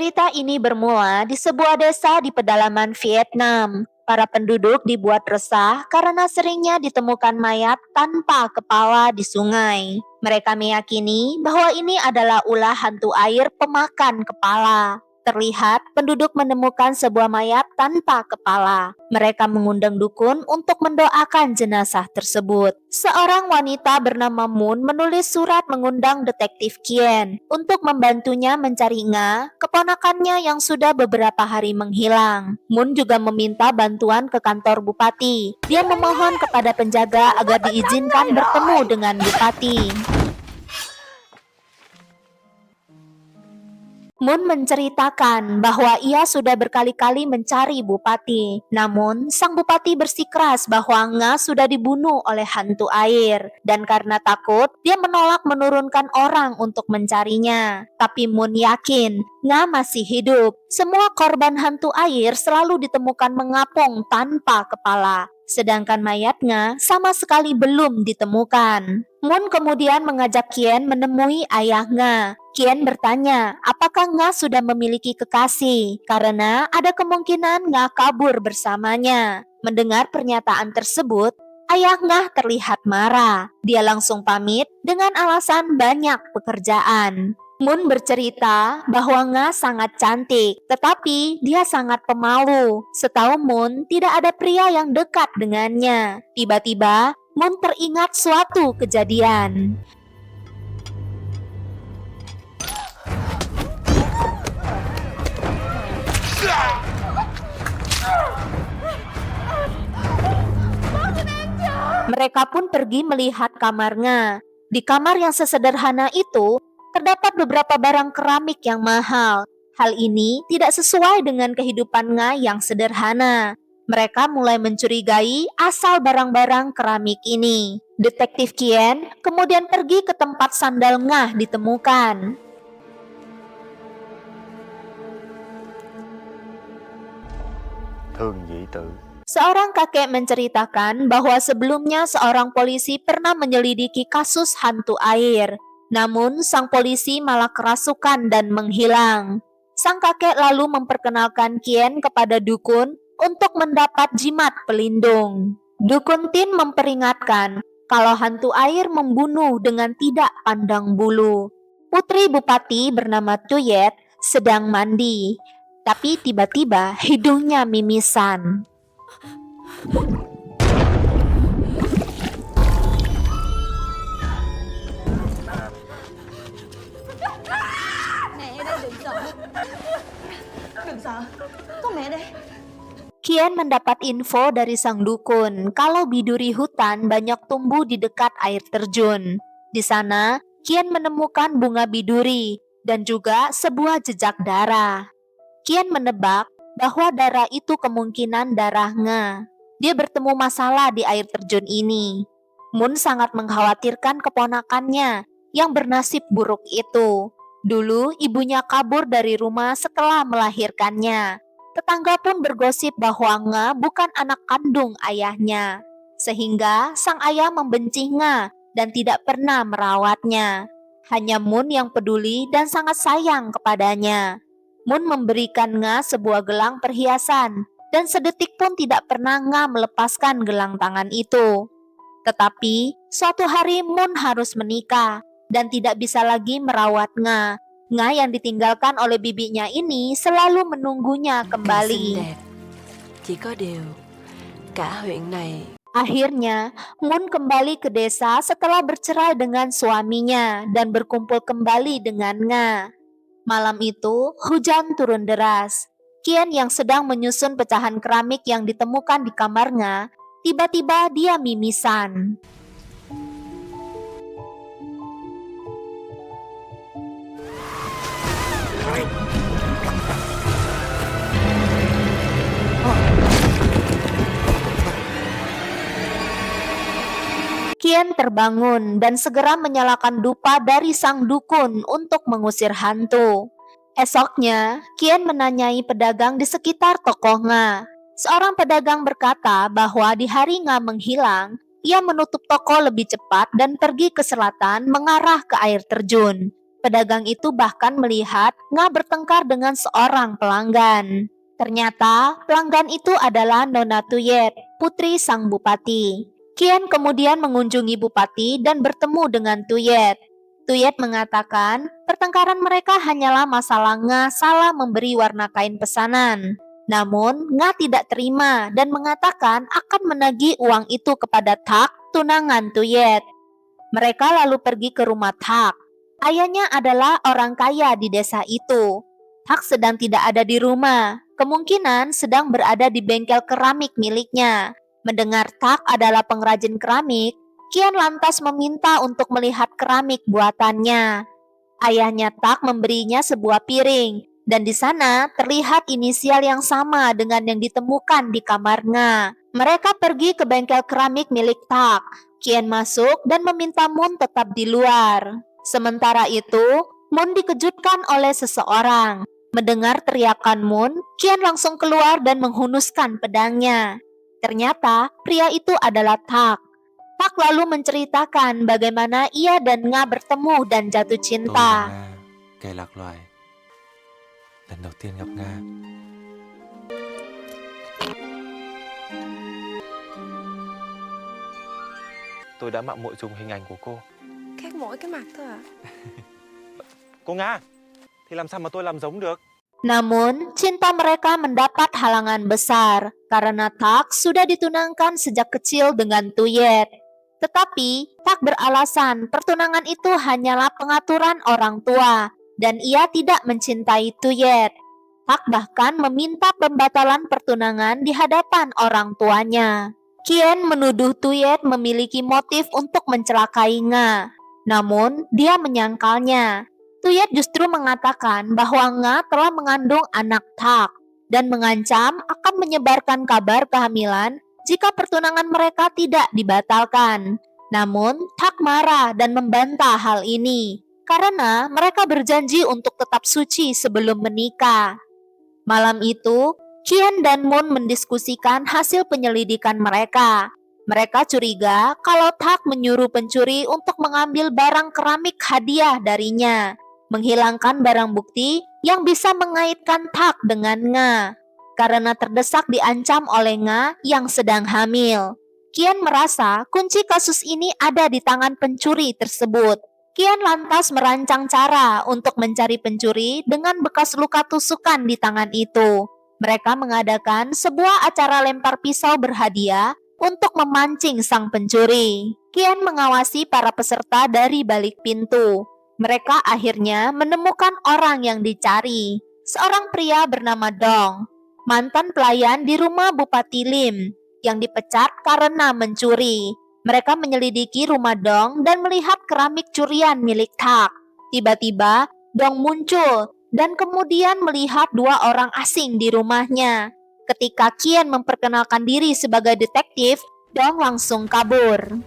Cerita ini bermula di sebuah desa di pedalaman Vietnam. Para penduduk dibuat resah karena seringnya ditemukan mayat tanpa kepala di sungai. Mereka meyakini bahwa ini adalah ulah hantu air pemakan kepala. Terlihat penduduk menemukan sebuah mayat tanpa kepala. Mereka mengundang dukun untuk mendoakan jenazah tersebut. Seorang wanita bernama Moon menulis surat mengundang detektif Kien untuk membantunya mencari Nga, keponakannya yang sudah beberapa hari menghilang. Moon juga meminta bantuan ke kantor bupati. Dia memohon kepada penjaga agar diizinkan bertemu dengan bupati. Moon menceritakan bahwa ia sudah berkali-kali mencari bupati. Namun, sang bupati bersikeras bahwa Nga sudah dibunuh oleh hantu air. Dan karena takut, dia menolak menurunkan orang untuk mencarinya. Tapi Moon yakin Nga masih hidup. Semua korban hantu air selalu ditemukan mengapung tanpa kepala. Sedangkan mayatnya sama sekali belum ditemukan. Moon kemudian mengajak Kien menemui ayah Nga. Kien bertanya, apakah Nga sudah memiliki kekasih? Karena ada kemungkinan Nga kabur bersamanya. Mendengar pernyataan tersebut, ayah Nga terlihat marah. Dia langsung pamit dengan alasan banyak pekerjaan. Moon bercerita bahwa Nga sangat cantik, tetapi dia sangat pemalu. Setahu Moon, tidak ada pria yang dekat dengannya. Tiba-tiba, Moon teringat suatu kejadian. Mereka pun pergi melihat kamarnya. Di kamar yang sesederhana itu, terdapat beberapa barang keramik yang mahal. Hal ini tidak sesuai dengan kehidupan Nga yang sederhana. Mereka mulai mencurigai asal barang-barang keramik ini. Detektif Kien kemudian pergi ke tempat sandal Nga ditemukan. Seorang kakek menceritakan bahwa sebelumnya seorang polisi pernah menyelidiki kasus hantu air. Namun, sang polisi malah kerasukan dan menghilang. Sang kakek lalu memperkenalkan Kien kepada dukun untuk mendapat jimat pelindung. Dukun Tin memperingatkan kalau hantu air membunuh dengan tidak pandang bulu. Putri bupati bernama Tuyet sedang mandi, tapi tiba-tiba hidungnya mimisan. Kien mendapat info dari sang dukun kalau biduri hutan banyak tumbuh di dekat air terjun. Di sana, Kien menemukan bunga biduri dan juga sebuah jejak darah. Kien menebak bahwa darah itu kemungkinan darah Nga. Dia bertemu masalah di air terjun ini. Moon sangat mengkhawatirkan keponakannya yang bernasib buruk itu. Dulu ibunya kabur dari rumah setelah melahirkannya. Tetangga pun bergosip bahwa Nga bukan anak kandung ayahnya. Sehingga sang ayah membenci Nga dan tidak pernah merawatnya. Hanya Moon yang peduli dan sangat sayang kepadanya. Moon memberikan Nga sebuah gelang perhiasan dan sedetik pun tidak pernah Nga melepaskan gelang tangan itu. Tetapi suatu hari Moon harus menikah dan tidak bisa lagi merawat Nga. Nga yang ditinggalkan oleh bibinya ini selalu menunggunya kembali. Akhirnya, Moon kembali ke desa setelah bercerai dengan suaminya dan berkumpul kembali dengan Nga. Malam itu, hujan turun deras. Kien yang sedang menyusun pecahan keramik yang ditemukan di kamarnya, tiba-tiba dia mimisan. Kien terbangun dan segera menyalakan dupa dari sang dukun untuk mengusir hantu. Esoknya, Kien menanyai pedagang di sekitar toko Nga. Seorang pedagang berkata bahwa di hari Nga menghilang, ia menutup toko lebih cepat dan pergi ke selatan mengarah ke air terjun. Pedagang itu bahkan melihat Nga bertengkar dengan seorang pelanggan. Ternyata pelanggan itu adalah Nona Tuyet, putri sang bupati. Kian kemudian mengunjungi bupati dan bertemu dengan Tuyet. Tuyet mengatakan pertengkaran mereka hanyalah masalah Nga salah memberi warna kain pesanan. Namun Nga tidak terima dan mengatakan akan menagih uang itu kepada Tak, tunangan Tuyet. Mereka lalu pergi ke rumah Tak. Ayahnya adalah orang kaya di desa itu. Tak sedang tidak ada di rumah, kemungkinan sedang berada di bengkel keramik miliknya. Mendengar Tak adalah pengrajin keramik, Kian lantas meminta untuk melihat keramik buatannya. Ayahnya Tak memberinya sebuah piring, dan di sana terlihat inisial yang sama dengan yang ditemukan di kamarnya. Mereka pergi ke bengkel keramik milik Tak. Kian masuk dan meminta Moon tetap di luar. Sementara itu, Moon dikejutkan oleh seseorang. Mendengar teriakan Moon, Kian langsung keluar dan menghunuskan pedangnya. Ternyata pria itu adalah Tak. Tak lalu menceritakan bagaimana ia dan Nga bertemu dan jatuh Tôi cinta. là Nga, kẻ lạc loài. Lần đầu tiên gặp Nga, tôi đã mạo muội dùng hình ảnh của cô. Khác mỗi cái mặt thôi à? Cô Nga, thì làm sao mà tôi làm giống được? Namun, cinta mereka mendapat halangan besar karena Tak sudah ditunangkan sejak kecil dengan Tuyet. Tetapi, Tak beralasan pertunangan itu hanyalah pengaturan orang tua dan ia tidak mencintai Tuyet. Tak bahkan meminta pembatalan pertunangan di hadapan orang tuanya. Kian menuduh Tuyet memiliki motif untuk mencelakai Nga. Namun, dia menyangkalnya. Tuyet justru mengatakan bahwa Nga telah mengandung anak Tak dan mengancam akan menyebarkan kabar kehamilan jika pertunangan mereka tidak dibatalkan. Namun, Tak marah dan membantah hal ini karena mereka berjanji untuk tetap suci sebelum menikah. Malam itu, Kian dan Moon mendiskusikan hasil penyelidikan mereka. Mereka curiga kalau Tak menyuruh pencuri untuk mengambil barang keramik hadiah darinya, menghilangkan barang bukti yang bisa mengaitkan Tak dengan Nga. Karena terdesak diancam oleh Nga yang sedang hamil. Kian merasa kunci kasus ini ada di tangan pencuri tersebut. Kian lantas merancang cara untuk mencari pencuri dengan bekas luka tusukan di tangan itu. Mereka mengadakan sebuah acara lempar pisau berhadiah untuk memancing sang pencuri. Kian mengawasi para peserta dari balik pintu. Mereka akhirnya menemukan orang yang dicari, seorang pria bernama Dong, mantan pelayan di rumah Bupati Lim, yang dipecat karena mencuri. Mereka menyelidiki rumah Dong dan melihat keramik curian milik Tak. Tiba-tiba, Dong muncul dan kemudian melihat dua orang asing di rumahnya. Ketika Kian memperkenalkan diri sebagai detektif, Dong langsung kabur.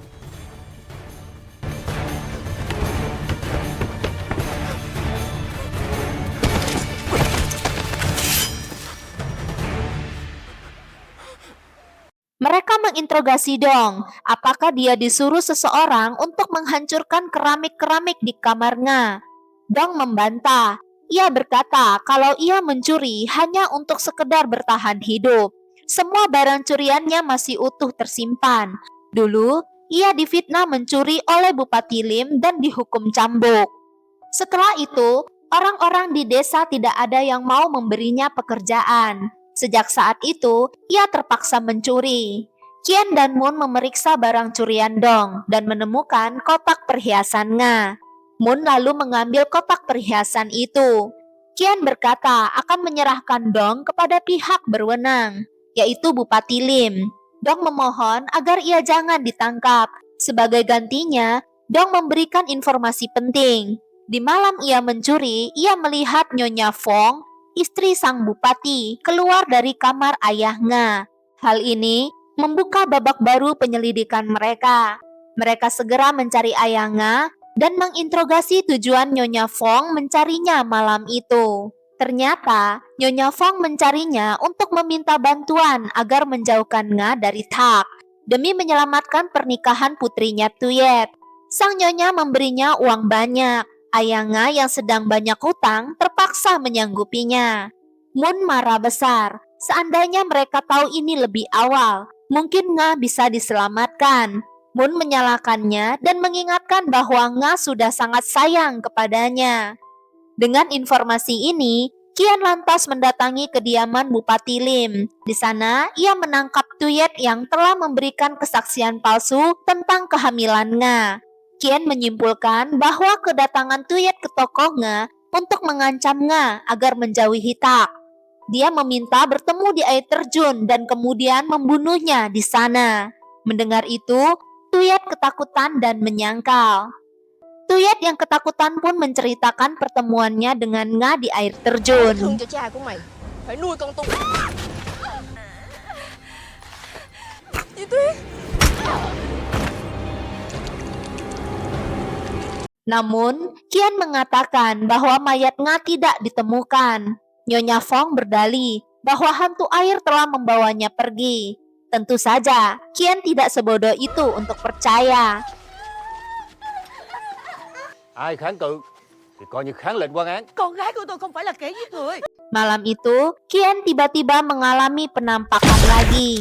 Mereka menginterogasi Dong, apakah dia disuruh seseorang untuk menghancurkan keramik-keramik di kamarnya. Dong membantah. Ia berkata kalau ia mencuri hanya untuk sekedar bertahan hidup. Semua barang curiannya masih utuh tersimpan. Dulu, ia difitnah mencuri oleh Bupati Lim dan dihukum cambuk. Setelah itu, orang-orang di desa tidak ada yang mau memberinya pekerjaan. Sejak saat itu, ia terpaksa mencuri. Kian dan Moon memeriksa barang curian Dong dan menemukan kotak perhiasannya. Moon lalu mengambil kotak perhiasan itu. Kian berkata akan menyerahkan Dong kepada pihak berwenang, yaitu Bupati Lim. Dong memohon agar ia jangan ditangkap. Sebagai gantinya, Dong memberikan informasi penting. Di malam ia mencuri, ia melihat Nyonya Fong, istri sang bupati, keluar dari kamar ayahnya. Hal ini membuka babak baru penyelidikan mereka. Mereka segera mencari ayahnya dan menginterogasi tujuan Nyonya Fong mencarinya malam itu. Ternyata, Nyonya Fong mencarinya untuk meminta bantuan agar menjauhkan Nga dari Tak, demi menyelamatkan pernikahan putrinya Tuyet. Sang Nyonya memberinya uang banyak Ayah Nga yang sedang banyak hutang terpaksa menyanggupinya. Moon marah besar. Seandainya mereka tahu ini lebih awal, mungkin Nga bisa diselamatkan. Moon menyalahkannya dan mengingatkan bahwa Nga sudah sangat sayang kepadanya. Dengan informasi ini, Kian lantas mendatangi kediaman Bupati Lim. Di sana, ia menangkap Tuyet yang telah memberikan kesaksian palsu tentang kehamilan Nga. Kian menyimpulkan bahwa kedatangan Tuyet ke toko Nga untuk mengancam Nga agar menjauhi Tak. Dia meminta bertemu di air terjun dan kemudian membunuhnya di sana. Mendengar itu, Tuyet ketakutan dan menyangkal. Tuyet yang ketakutan pun menceritakan pertemuannya dengan Nga di air terjun. Thương cho cha của mày, phải nuôi con tung. Chị Tuyết. Namun, Kian mengatakan bahwa mayat Nga tidak ditemukan. Nyonya Fong berdalih bahwa hantu air telah membawanya pergi. Tentu saja, Kian tidak sebodoh itu untuk percaya. Ai kháng cự thì coi như kháng lệnh quan án. Con gái của tôi không phải là kẻ giết người. Malam itu, Kian tiba-tiba mengalami penampakan lagi.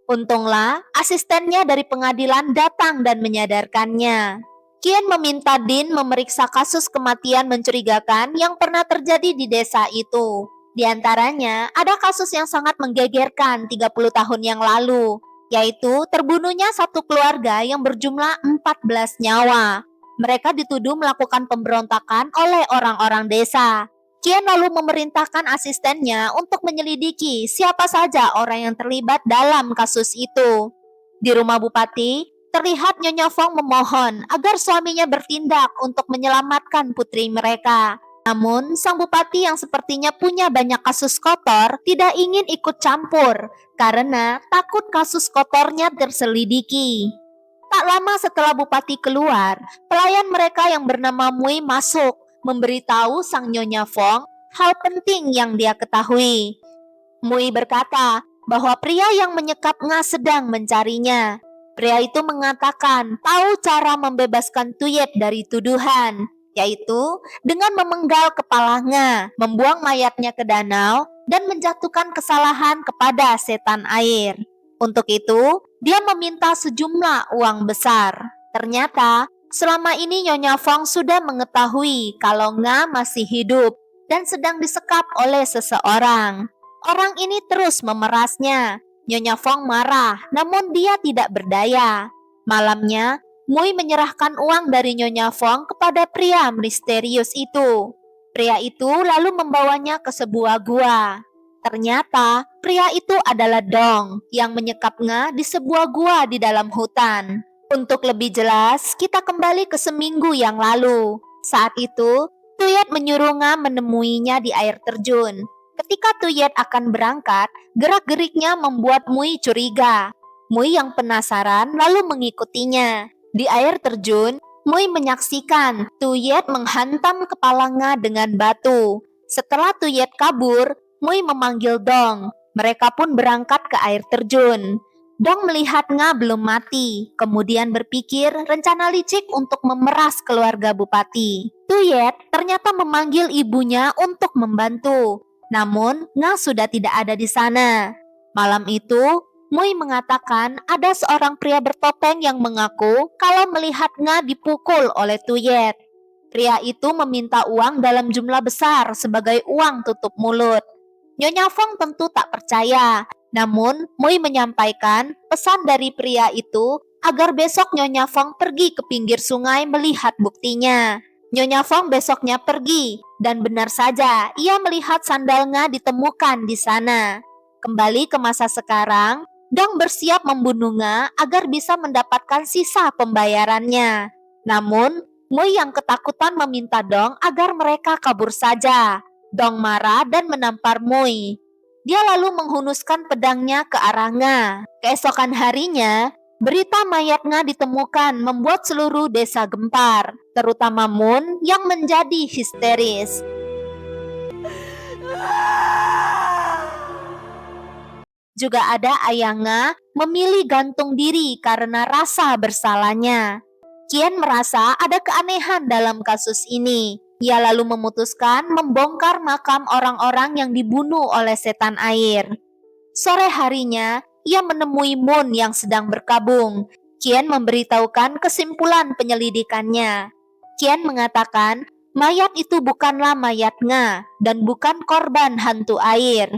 Untunglah, asistennya dari pengadilan datang dan menyadarkannya. Kian meminta Din memeriksa kasus kematian mencurigakan yang pernah terjadi di desa itu. Di antaranya, ada kasus yang sangat menggegerkan 30 tahun yang lalu, yaitu terbunuhnya satu keluarga yang berjumlah 14 nyawa. Mereka dituduh melakukan pemberontakan oleh orang-orang desa. Kian lalu memerintahkan asistennya untuk menyelidiki siapa saja orang yang terlibat dalam kasus itu. Di rumah Bupati, terlihat Nyonya Fong memohon agar suaminya bertindak untuk menyelamatkan putri mereka. Namun, sang bupati yang sepertinya punya banyak kasus kotor tidak ingin ikut campur karena takut kasus kotornya terselidiki. Tak lama setelah bupati keluar, pelayan mereka yang bernama Mui masuk memberitahu sang Nyonya Fong hal penting yang dia ketahui. Mui berkata bahwa pria yang menyekap Nga sedang mencarinya. Pria itu mengatakan tahu cara membebaskan Tuyet dari tuduhan, yaitu dengan memenggal kepala Nga, membuang mayatnya ke danau, dan menjatuhkan kesalahan kepada setan air. Untuk itu, dia meminta sejumlah uang besar. Ternyata, selama ini Nyonya Fong sudah mengetahui kalau Nga masih hidup dan sedang disekap oleh seseorang. Orang ini terus memerasnya. Nyonya Fong marah, namun dia tidak berdaya. Malamnya, Mui menyerahkan uang dari Nyonya Fong kepada pria misterius itu. Pria itu lalu membawanya ke sebuah gua. Ternyata, pria itu adalah Dong yang menyekap Nga di sebuah gua di dalam hutan. Untuk lebih jelas, kita kembali ke seminggu yang lalu. Saat itu, Tuyet menyuruh Nga menemuinya di air terjun. Ketika Tuyet akan berangkat, gerak-geriknya membuat Mui curiga. Mui yang penasaran lalu mengikutinya. Di air terjun, Mui menyaksikan Tuyet menghantam kepala Nga dengan batu. Setelah Tuyet kabur, Mui memanggil Dong. Mereka pun berangkat ke air terjun. Dong melihat Nga belum mati, kemudian berpikir rencana licik untuk memeras keluarga bupati. Tuyet ternyata memanggil ibunya untuk membantu. Namun, Nga sudah tidak ada di sana. Malam itu, Mui mengatakan ada seorang pria bertopeng yang mengaku kalau melihat Nga dipukul oleh Tuyet. Pria itu meminta uang dalam jumlah besar sebagai uang tutup mulut. Nyonya Fong tentu tak percaya. Namun, Mui menyampaikan pesan dari pria itu agar besok Nyonya Fong pergi ke pinggir sungai melihat buktinya. Nyonya Fong besoknya pergi, dan benar saja ia melihat sandal Nga ditemukan di sana. Kembali ke masa sekarang, Dong bersiap membunuh Nga agar bisa mendapatkan sisa pembayarannya. Namun, Mui yang ketakutan meminta Dong agar mereka kabur saja. Dong marah dan menampar Mui. Dia lalu menghunuskan pedangnya ke arah Nga. Keesokan harinya, berita mayat Nga ditemukan membuat seluruh desa gempar, terutama Moon yang menjadi histeris. Juga ada Ayah Nga memilih gantung diri karena rasa bersalahnya. Qian merasa ada keanehan dalam kasus ini. Ia lalu memutuskan membongkar makam orang-orang yang dibunuh oleh setan air. Sore harinya, ia menemui Moon yang sedang berkabung. Qian memberitahukan kesimpulan penyelidikannya. Qian mengatakan, mayat itu bukanlah mayat Nga dan bukan korban hantu air.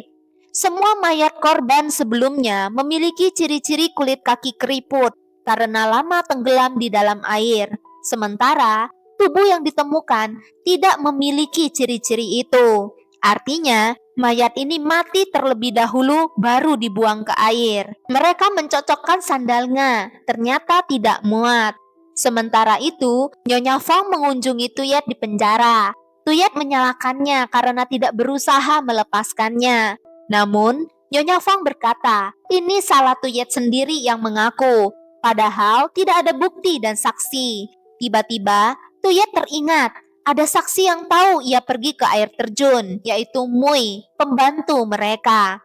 Semua mayat korban sebelumnya memiliki ciri-ciri kulit kaki keriput karena lama tenggelam di dalam air. Sementara, tubuh yang ditemukan tidak memiliki ciri-ciri itu. Artinya, mayat ini mati terlebih dahulu baru dibuang ke air. Mereka mencocokkan sandal Nga, ternyata tidak muat. Sementara itu, Nyonya Fong mengunjungi Tuyet di penjara. Tuyet menyalahkannya karena tidak berusaha melepaskannya. Namun, Nyonya Fong berkata, ini salah Tuyet sendiri yang mengaku. Padahal tidak ada bukti dan saksi. Tiba-tiba, Tuyet teringat, ada saksi yang tahu ia pergi ke air terjun, yaitu Mui, pembantu mereka.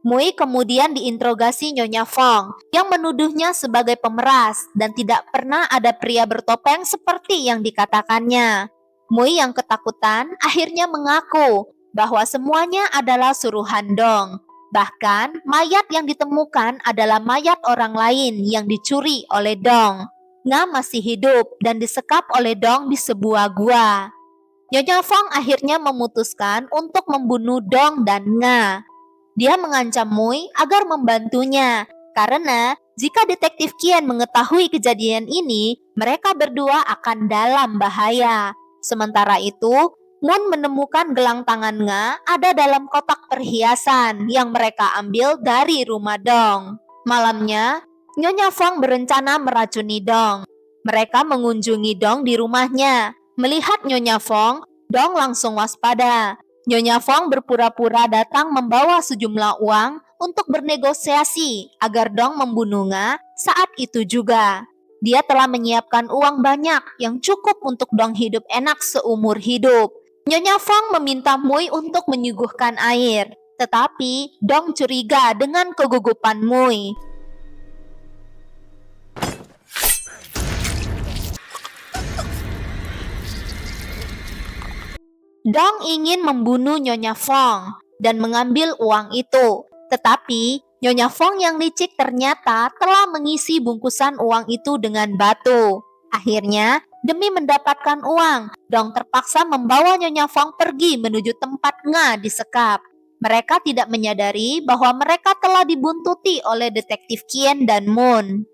Mui kemudian diinterogasi Nyonya Fong yang menuduhnya sebagai pemeras dan tidak pernah ada pria bertopeng seperti yang dikatakannya. Mui yang ketakutan akhirnya mengaku bahwa semuanya adalah suruhan Dong. Bahkan mayat yang ditemukan adalah mayat orang lain yang dicuri oleh Dong. Nga masih hidup dan disekap oleh Dong di sebuah gua. Nyonya Fong akhirnya memutuskan untuk membunuh Dong dan Nga. Dia mengancam Mui agar membantunya, karena jika detektif Qian mengetahui kejadian ini, mereka berdua akan dalam bahaya. Sementara itu, Moon menemukan gelang tangan Nga ada dalam kotak perhiasan yang mereka ambil dari rumah Dong. Malamnya, Nyonya Fong berencana meracuni Dong. Mereka mengunjungi Dong di rumahnya. Melihat Nyonya Fong, Dong langsung waspada. Nyonya Fong berpura-pura datang membawa sejumlah uang untuk bernegosiasi agar Dong membunuh Nga saat itu juga. Dia telah menyiapkan uang banyak yang cukup untuk Dong hidup enak seumur hidup. Nyonya Fong meminta Mui untuk menyuguhkan air, tetapi Dong curiga dengan kegugupan Mui. Dong ingin membunuh Nyonya Fong dan mengambil uang itu. Tetapi Nyonya Fong yang licik ternyata telah mengisi bungkusan uang itu dengan batu. Akhirnya, demi mendapatkan uang, Dong terpaksa membawa Nyonya Fong pergi menuju tempat Nga disekap. Mereka tidak menyadari bahwa mereka telah dibuntuti oleh detektif Qian dan Moon.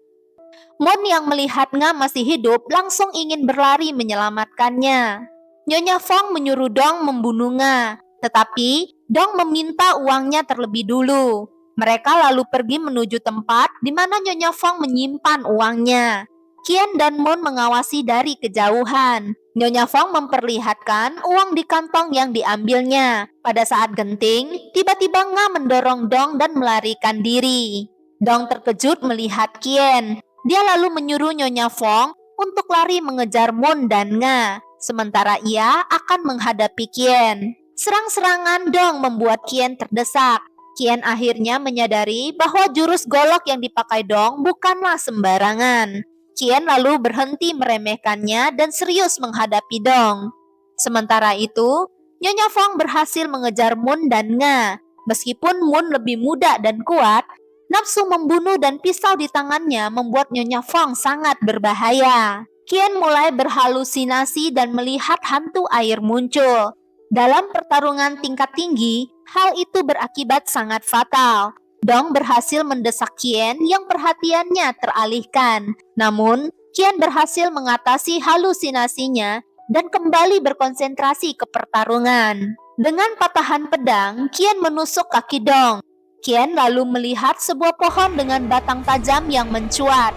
Moon yang melihat Nga masih hidup langsung ingin berlari menyelamatkannya. Nyonya Fong menyuruh Dong membunuh Nga, tetapi Dong meminta uangnya terlebih dulu. Mereka lalu pergi menuju tempat di mana Nyonya Fong menyimpan uangnya. Qian dan Moon mengawasi dari kejauhan. Nyonya Fong memperlihatkan uang di kantong yang diambilnya. Pada saat genting, tiba-tiba Nga mendorong Dong dan melarikan diri. Dong terkejut melihat Qian. Dia lalu menyuruh Nyonya Fong untuk lari mengejar Moon dan Nga. Sementara ia akan menghadapi Qian. Serang-serangan Dong membuat Qian terdesak. Qian akhirnya menyadari bahwa jurus golok yang dipakai Dong bukanlah sembarangan. Qian lalu berhenti meremehkannya dan serius menghadapi Dong. Sementara itu, Nyonya Fong berhasil mengejar Moon dan Nga. Meskipun Moon lebih muda dan kuat, nafsu membunuh dan pisau di tangannya membuat Nyonya Fong sangat berbahaya. Qian mulai berhalusinasi dan melihat hantu air muncul. Dalam pertarungan tingkat tinggi, hal itu berakibat sangat fatal. Dong berhasil mendesak Qian yang perhatiannya teralihkan. Namun, Qian berhasil mengatasi halusinasinya dan kembali berkonsentrasi ke pertarungan. Dengan patahan pedang, Qian menusuk kaki Dong. Qian lalu melihat sebuah pohon dengan batang tajam yang mencuat.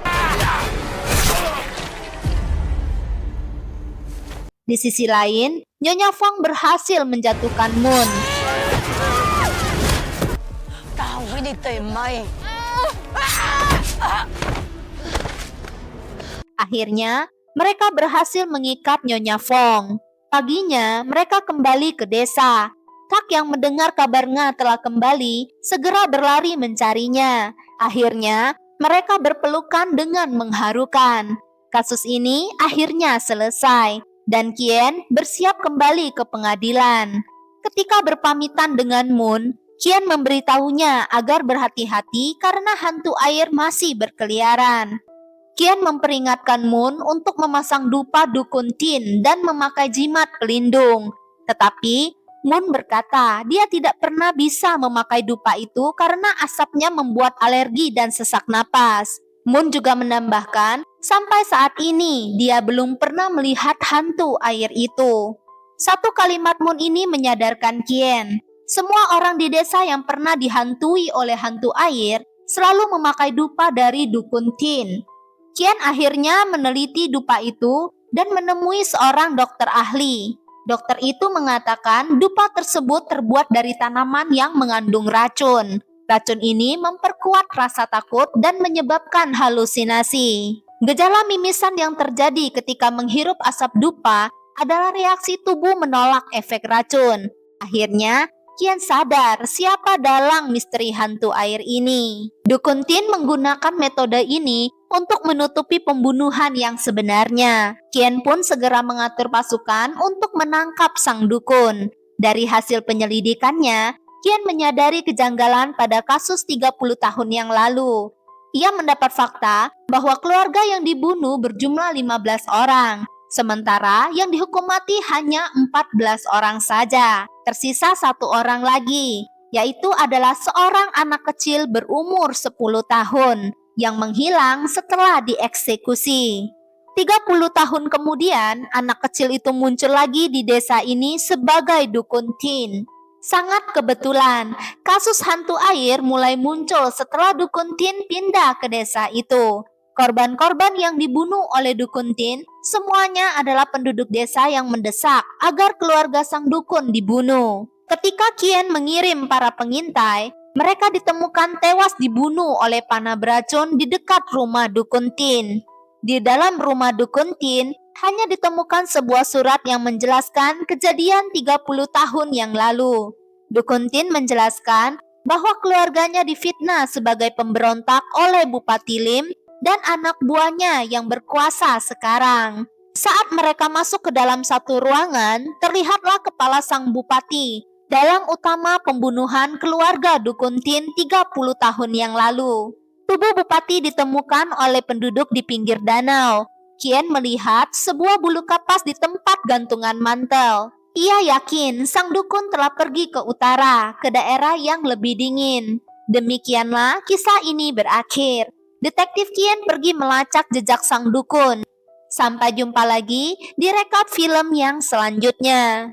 Di sisi lain, Nyonya Fong berhasil menjatuhkan Moon. Tao phải đi tìm mày. Akhirnya, mereka berhasil mengikat Nyonya Fong. Paginya, mereka kembali ke desa. Kak yang mendengar kabarnya telah kembali, segera berlari mencarinya. Akhirnya, mereka berpelukan dengan mengharukan. Kasus ini akhirnya selesai, dan Kien bersiap kembali ke pengadilan. Ketika berpamitan dengan Moon, Kien memberitahunya agar berhati-hati karena hantu air masih berkeliaran. Kien memperingatkan Moon untuk memasang dupa dukun Tin dan memakai jimat pelindung. Tetapi Moon berkata dia tidak pernah bisa memakai dupa itu karena asapnya membuat alergi dan sesak napas. Moon juga menambahkan, sampai saat ini dia belum pernah melihat hantu air itu. Satu kalimat Moon ini menyadarkan Kien. Semua orang di desa yang pernah dihantui oleh hantu air selalu memakai dupa dari dukun Tin. Kien akhirnya meneliti dupa itu dan menemui seorang dokter ahli. Dokter itu mengatakan dupa tersebut terbuat dari tanaman yang mengandung racun. Racun ini memperkuat rasa takut dan menyebabkan halusinasi. Gejala mimisan yang terjadi ketika menghirup asap dupa adalah reaksi tubuh menolak efek racun. Akhirnya, Kien sadar siapa dalang misteri hantu air ini. Dukun Tin menggunakan metode ini untuk menutupi pembunuhan yang sebenarnya. Kien pun segera mengatur pasukan untuk menangkap sang dukun. Dari hasil penyelidikannya, Kien menyadari kejanggalan pada kasus 30 tahun yang lalu. Ia mendapat fakta bahwa keluarga yang dibunuh berjumlah 15 orang. Sementara yang dihukum mati hanya 14 orang saja. Tersisa 1 orang lagi, yaitu adalah seorang anak kecil berumur 10 tahun yang menghilang setelah dieksekusi. 30 tahun kemudian, anak kecil itu muncul lagi di desa ini sebagai dukun Tin. Sangat kebetulan, kasus hantu air mulai muncul setelah dukun Tin pindah ke desa itu. Korban-korban yang dibunuh oleh dukun Tin semuanya adalah penduduk desa yang mendesak agar keluarga sang dukun dibunuh. Ketika Kien mengirim para pengintai, mereka ditemukan tewas dibunuh oleh panah beracun di dekat rumah dukun Tin. Di dalam rumah dukun Tin hanya ditemukan sebuah surat yang menjelaskan kejadian 30 tahun yang lalu. Dukun Tin menjelaskan bahwa keluarganya difitnah sebagai pemberontak oleh Bupati Lim dan anak buahnya yang berkuasa sekarang. Saat mereka masuk ke dalam satu ruangan, terlihatlah kepala sang bupati, dalang utama pembunuhan keluarga dukun Tin 30 tahun yang lalu. Tubuh bupati ditemukan oleh penduduk di pinggir danau. Kien melihat sebuah bulu kapas di tempat gantungan mantel. Ia yakin sang dukun telah pergi ke utara, ke daerah yang lebih dingin. Demikianlah kisah ini berakhir. Detektif Kien pergi melacak jejak sang dukun. Sampai jumpa lagi di rekap film yang selanjutnya.